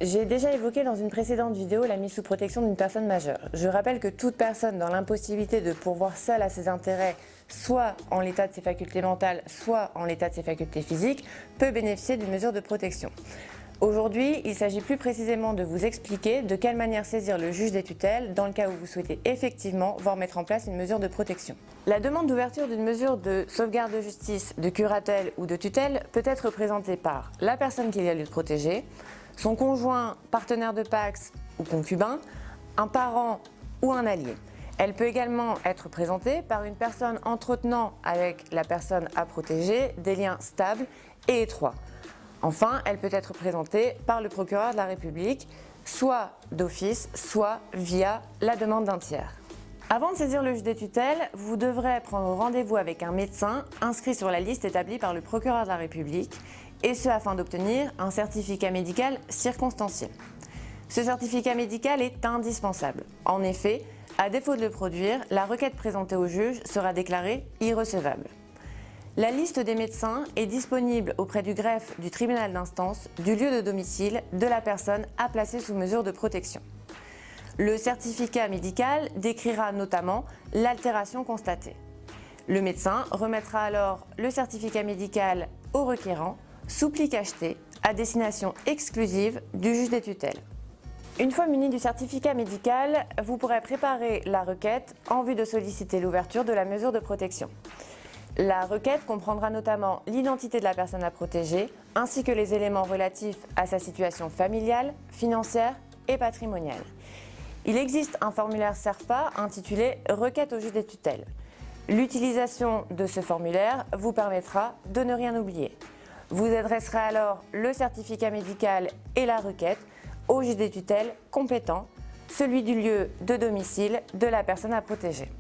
J'ai déjà évoqué dans une précédente vidéo la mise sous protection d'une personne majeure. Je rappelle que toute personne dans l'impossibilité de pourvoir seule à ses intérêts, soit en l'état de ses facultés mentales, soit en l'état de ses facultés physiques, peut bénéficier d'une mesure de protection. Aujourd'hui, il s'agit plus précisément de vous expliquer de quelle manière saisir le juge des tutelles dans le cas où vous souhaitez effectivement voir mettre en place une mesure de protection. La demande d'ouverture d'une mesure de sauvegarde de justice, de curatelle ou de tutelle peut être présentée par la personne qui a lieu de protéger, son conjoint, partenaire de Pacs ou concubin, un parent ou un allié. Elle peut également être présentée par une personne entretenant avec la personne à protéger des liens stables et étroits. Enfin, elle peut être présentée par le procureur de la République, soit d'office, soit via la demande d'un tiers. Avant de saisir le juge des tutelles, vous devrez prendre rendez-vous avec un médecin inscrit sur la liste établie par le procureur de la République, et ce afin d'obtenir un certificat médical circonstancié. Ce certificat médical est indispensable. En effet, à défaut de le produire, la requête présentée au juge sera déclarée irrecevable. La liste des médecins est disponible auprès du greffe du tribunal d'instance du lieu de domicile de la personne à placer sous mesure de protection. Le certificat médical décrira notamment l'altération constatée. Le médecin remettra alors le certificat médical au requérant sous pli cacheté à destination exclusive du juge des tutelles. Une fois muni du certificat médical, vous pourrez préparer la requête en vue de solliciter l'ouverture de la mesure de protection. La requête comprendra notamment l'identité de la personne à protéger ainsi que les éléments relatifs à sa situation familiale, financière et patrimoniale. Il existe un formulaire CERFA intitulé « Requête au juge des tutelles ». L'utilisation de ce formulaire vous permettra de ne rien oublier. Vous adresserez alors le certificat médical et la requête au juge des tutelles compétent, celui du lieu de domicile de la personne à protéger.